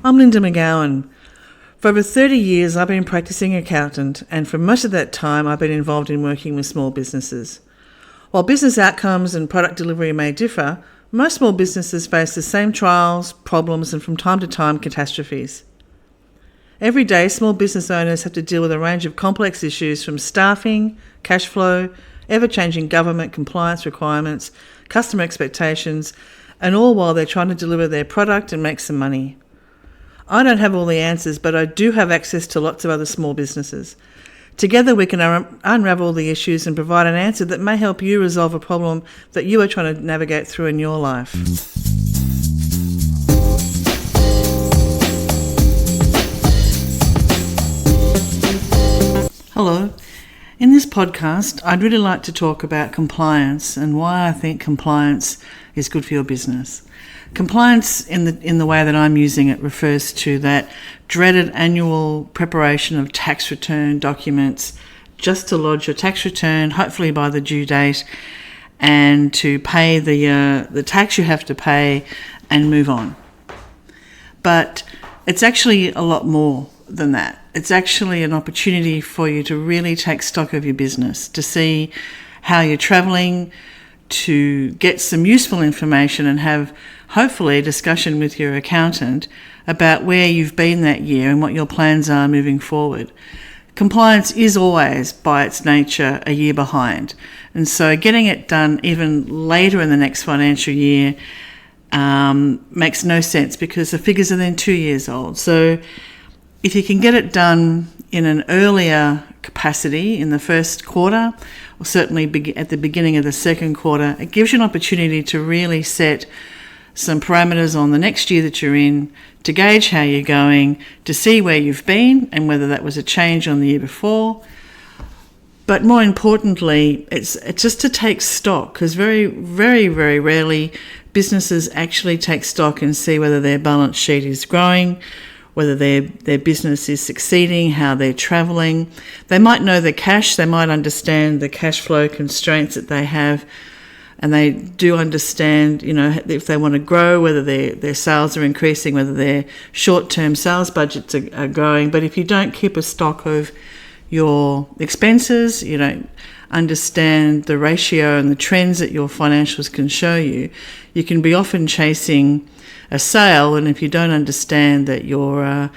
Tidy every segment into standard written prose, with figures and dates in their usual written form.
I'm Linda McGowan. For over 30 years, I've been practicing accountant, and for much of that time, I've been involved in working with small businesses. While business outcomes and product delivery may differ, most small businesses face the same trials, problems, and from time to time, catastrophes. Every day, small business owners have to deal with a range of complex issues from staffing, cash flow, ever-changing government compliance requirements, customer expectations, and all while they're trying to deliver their product and make some money. I don't have all the answers, but I do have access to lots of other small businesses. Together we can unravel the issues and provide an answer that may help you resolve a problem that you are trying to navigate through in your life. Hello. In this podcast, I'd really like to talk about compliance and why I think compliance is good for your business. Compliance, in the way that I'm using it, refers to that dreaded annual preparation of tax return documents just to lodge your tax return, hopefully by the due date, and to pay the tax you have to pay and move on. But it's actually a lot more than that. It's actually an opportunity for you to really take stock of your business, to see how you're travelling, to get some useful information and have hopefully a discussion with your accountant about where you've been that year and what your plans are moving forward. Compliance is always, by its nature, a year behind. And so getting it done even later in the next financial year makes no sense because the figures are then 2 years old. So if you can get it done in an earlier capacity in the first quarter, or certainly at the beginning of the second quarter, it gives you an opportunity to really set some parameters on the next year that you're in, to gauge how you're going, to see where you've been and whether that was a change on the year before. But more importantly, it's just to take stock, because very, very, very rarely businesses actually take stock and see whether their balance sheet is growing, whether their business is succeeding, how they're travelling. They might know the cash, they might understand the cash flow constraints that they have, and they do understand, if they want to grow, whether their sales are increasing, whether their short-term sales budgets are growing. But if you don't keep a stock of your expenses, you don't understand the ratio and the trends that your financials can show you, you can be often chasing a sale, and if you don't understand that your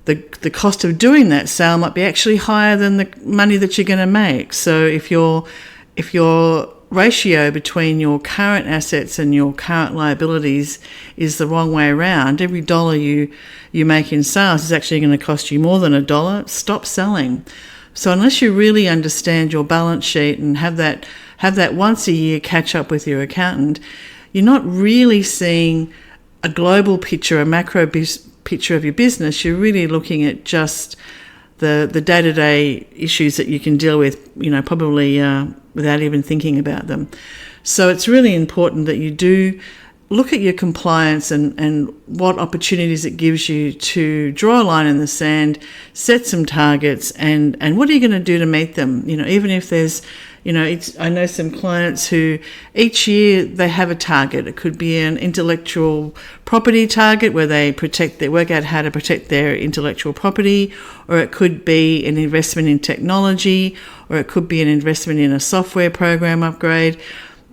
the cost of doing that sale might be actually higher than the money that you're going to make. So if your ratio between your current assets and your current liabilities is the wrong way around, every dollar you make in sales is actually going to cost you more than $1. Stop selling. So unless you really understand your balance sheet and have that once a year catch up with your accountant, you're not really seeing a global picture, a macro picture of your business. You're really looking at just the day-to-day issues that you can deal with, probably without even thinking about them. So it's really important that you do look at your compliance and what opportunities it gives you to draw a line in the sand, set some targets, and what are you going to do to meet them? Even if there's, I know some clients who each year they have a target. It could be an intellectual property target where they work out how to protect their intellectual property, or it could be an investment in technology, or it could be an investment in a software program upgrade.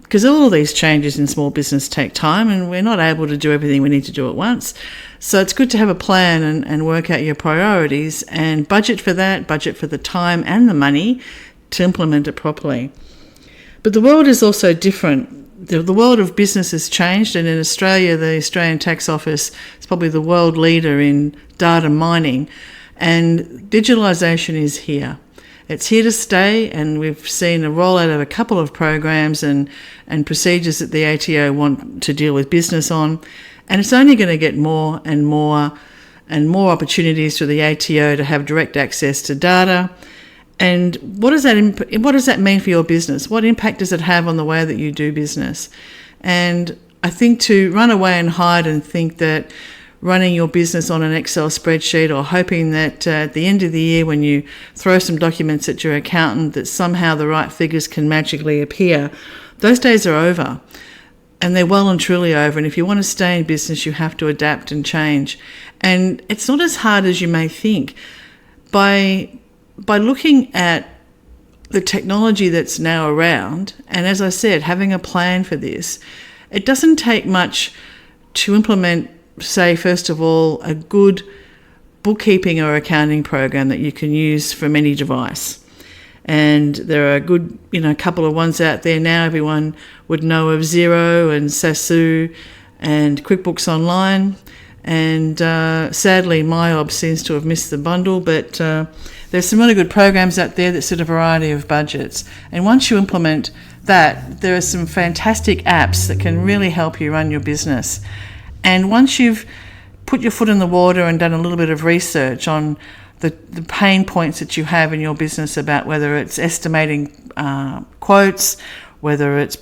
Because all of these changes in small business take time, and we're not able to do everything we need to do at once. So it's good to have a plan and work out your priorities and budget for that, budget for the time and the money to implement it properly. But the world is also different. The world of business has changed, and in Australia, the Australian Tax Office is probably the world leader in data mining, and digitalisation is here. It's here to stay, and we've seen a rollout of a couple of programs and procedures that the ATO want to deal with business on, and it's only going to get more and more opportunities for the ATO to have direct access to data. And what does that mean for your business? What impact does it have on the way that you do business? And I think to run away and hide and think that running your business on an Excel spreadsheet, or hoping that at the end of the year when you throw some documents at your accountant that somehow the right figures can magically appear, those days are over. and they're well and truly over. And if you want to stay in business, you have to adapt and change. And it's not as hard as you may think. By looking at the technology that's now around, and as I said, having a plan for this, it doesn't take much to implement, say, first of all, a good bookkeeping or accounting program that you can use from any device. And there are a good, couple of ones out there now. Everyone would know of Xero and Sasu and QuickBooks Online. And sadly, MyOb seems to have missed the bundle, but there's some really good programs out there that suit a variety of budgets. And once you implement that, there are some fantastic apps that can really help you run your business. And once you've put your foot in the water and done a little bit of research on the pain points that you have in your business about whether it's estimating quotes, whether it's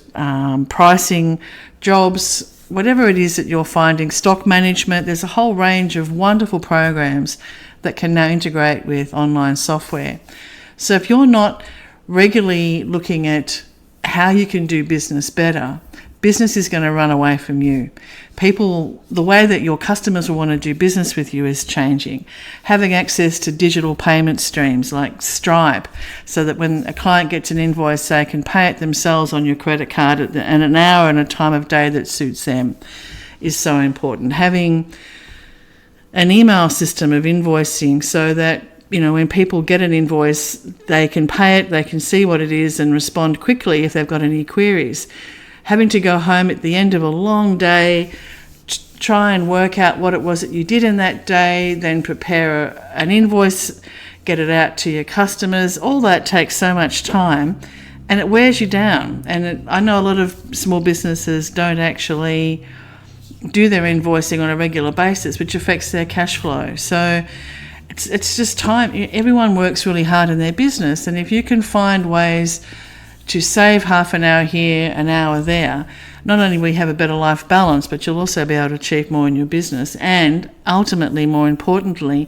pricing jobs, whatever it is that you're finding, stock management, there's a whole range of wonderful programs that can now integrate with online software. So if you're not regularly looking at how you can do business better, business is going to run away from you. The way that your customers will want to do business with you is changing. Having access to digital payment streams like Stripe, so that when a client gets an invoice, they can pay it themselves on your credit card at an hour and a time of day that suits them, is so important. Having an email system of invoicing so that when people get an invoice, they can pay it, they can see what it is and respond quickly if they've got any queries. Having to go home at the end of a long day, try and work out what it was that you did in that day, then prepare an invoice, get it out to your customers, all that takes so much time and it wears you down. And I know a lot of small businesses don't actually do their invoicing on a regular basis, which affects their cash flow. So it's just time. Everyone works really hard in their business, and if you can find ways to save half an hour here, an hour there, not only will you have a better life balance, but you'll also be able to achieve more in your business and ultimately, more importantly,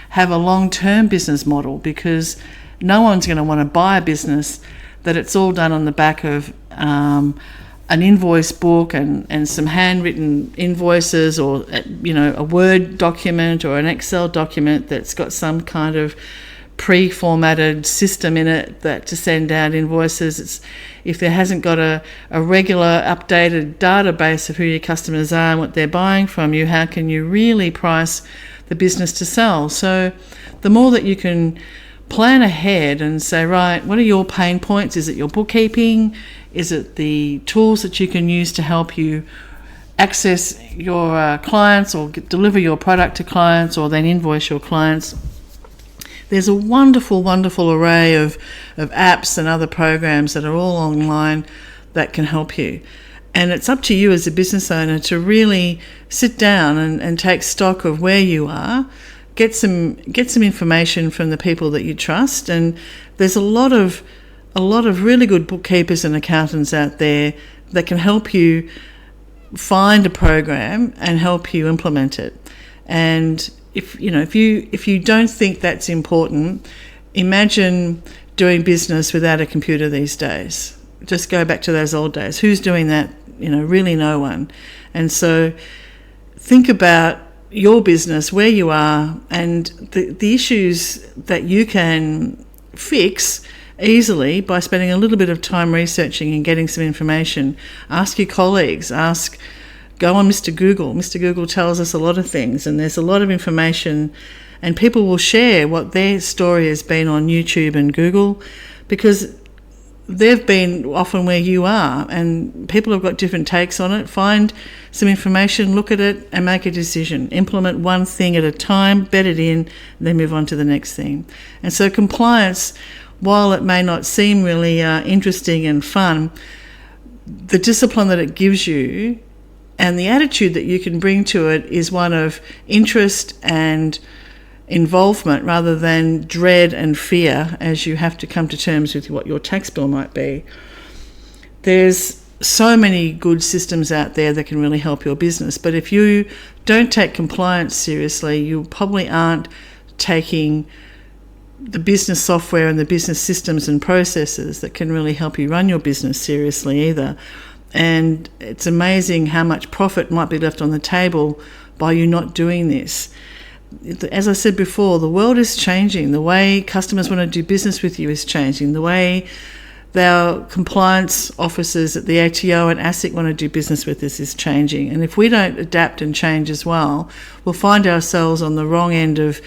have a long-term business model, because no one's going to want to buy a business that it's all done on the back of an invoice book and some handwritten invoices, or a Word document or an Excel document that's got some kind of pre-formatted system in it that to send out invoices. If there hasn't got a regular updated database of who your customers are and what they're buying from you, how can you really price the business to sell? So the more that you can plan ahead and say, right, what are your pain points? Is it your bookkeeping? Is it the tools that you can use to help you access your clients or deliver your product to clients or then invoice your clients? There's a wonderful, wonderful array of apps and other programs that are all online that can help you. And it's up to you as a business owner to really sit down and take stock of where you are, get some information from the people that you trust. And there's a lot of really good bookkeepers and accountants out there that can help you find a program and help you implement it. And if you don't think that's important, imagine doing business without a computer these days. Just go back to those old days. Who's doing that? Really no one. And so think about your business, where you are, and the issues that you can fix easily by spending a little bit of time researching and getting some information. Ask your colleagues, go on Mr. Google. Mr. Google tells us a lot of things, and there's a lot of information, and people will share what their story has been on YouTube and Google, because they've been often where you are, and people have got different takes on it. Find some information, look at it, and make a decision. Implement one thing at a time, bed it in, then move on to the next thing. And so compliance, while it may not seem really interesting and fun, the discipline that it gives you and the attitude that you can bring to it is one of interest and involvement rather than dread and fear as you have to come to terms with what your tax bill might be. There's so many good systems out there that can really help your business, but if you don't take compliance seriously, you probably aren't taking the business software and the business systems and processes that can really help you run your business seriously either. And it's amazing how much profit might be left on the table by you not doing this. As I said before, the world is changing. The way customers want to do business with you is changing. The way our compliance officers at the ATO and ASIC want to do business with us is changing. And if we don't adapt and change as well, we'll find ourselves on the wrong end of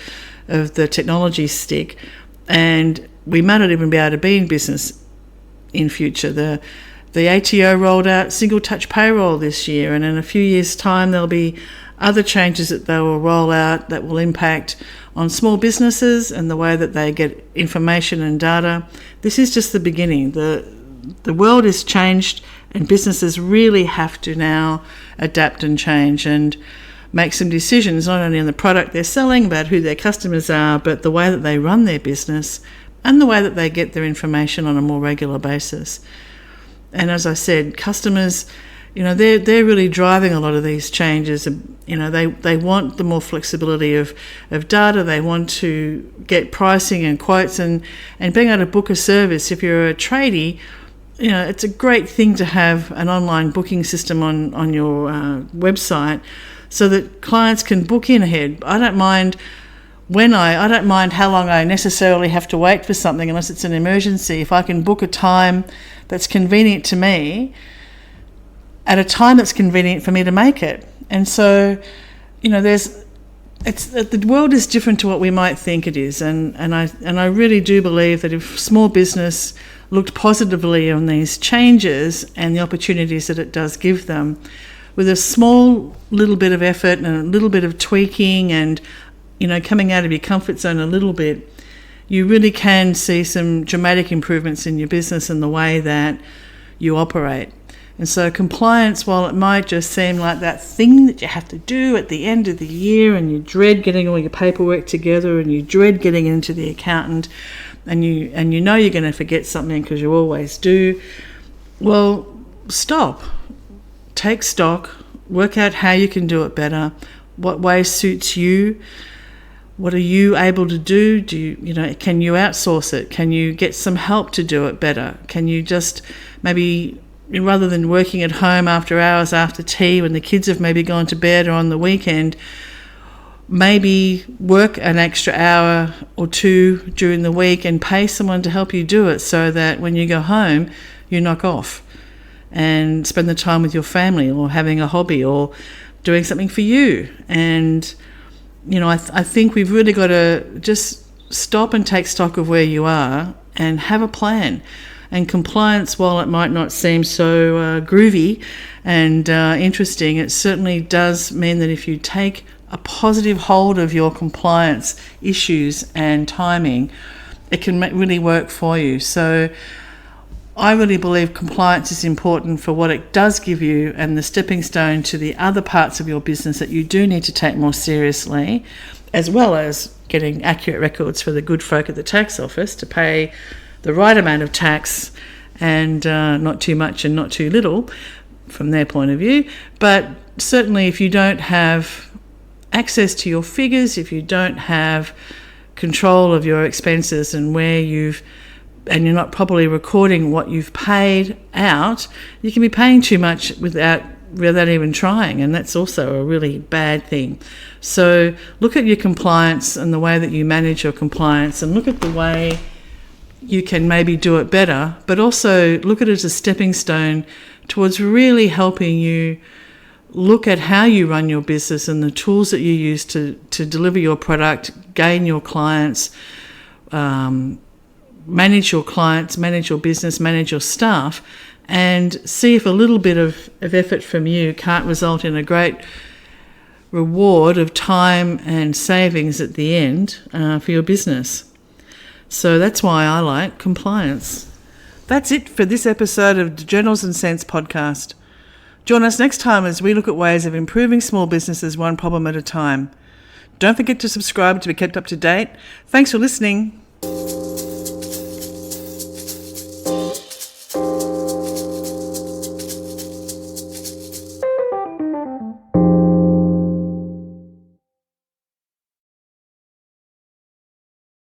the technology stick, and we might not even be able to be in business in future. The ATO rolled out single touch payroll this year, and in a few years' time there'll be other changes that they will roll out that will impact on small businesses and the way that they get information and data. This is just the beginning. The world is changed, and businesses really have to now adapt and change and make some decisions, not only on the product they're selling, about who their customers are, but the way that they run their business and the way that they get their information on a more regular basis. And as I said, customers, they're really driving a lot of these changes. They want the more flexibility of data. They want to get pricing and quotes and being able to book a service. If you're a tradie, it's a great thing to have an online booking system on your website so that clients can book in ahead. I don't mind how long I necessarily have to wait for something unless it's an emergency. If I can book a time that's convenient to me at a time that's convenient for me to make it. And so, the world is different to what we might think it is. And I really do believe that if small business looked positively on these changes and the opportunities that it does give them, with a small little bit of effort and a little bit of tweaking and, coming out of your comfort zone a little bit, you really can see some dramatic improvements in your business and the way that you operate. And so compliance, while it might just seem like that thing that you have to do at the end of the year, and you dread getting all your paperwork together and you dread getting into the accountant, and you know you're going to forget something because you always do, well, stop. Take stock, work out how you can do it better, what way suits you. What are you able to do? Can you outsource it? Can you get some help to do it better? Can you just maybe, rather than working at home after hours after tea when the kids have maybe gone to bed or on the weekend, maybe work an extra hour or two during the week and pay someone to help you do it so that when you go home, you knock off and spend the time with your family or having a hobby or doing something for you. And I think we've really got to just stop and take stock of where you are and have a plan. And compliance, while it might not seem so groovy and interesting, it certainly does mean that if you take a positive hold of your compliance issues and timing, it can really work for you. So I really believe compliance is important for what it does give you and the stepping stone to the other parts of your business that you do need to take more seriously, as well as getting accurate records for the good folk at the tax office to pay the right amount of tax and not too much and not too little from their point of view. But certainly if you don't have access to your figures, if you don't have control of your expenses and and you're not properly recording what you've paid out, you can be paying too much without even trying, and that's also a really bad thing. So look at your compliance and the way that you manage your compliance, and look at the way you can maybe do it better, but also look at it as a stepping stone towards really helping you look at how you run your business and the tools that you use to deliver your product, gain your clients, manage your clients, manage your business, manage your staff, and see if a little bit of effort from you can't result in a great reward of time and savings at the end for your business. So that's why I like compliance. That's it for this episode of the Journals and Cents podcast. Join us next time as we look at ways of improving small businesses one problem at a time. Don't forget to subscribe to be kept up to date. Thanks for listening.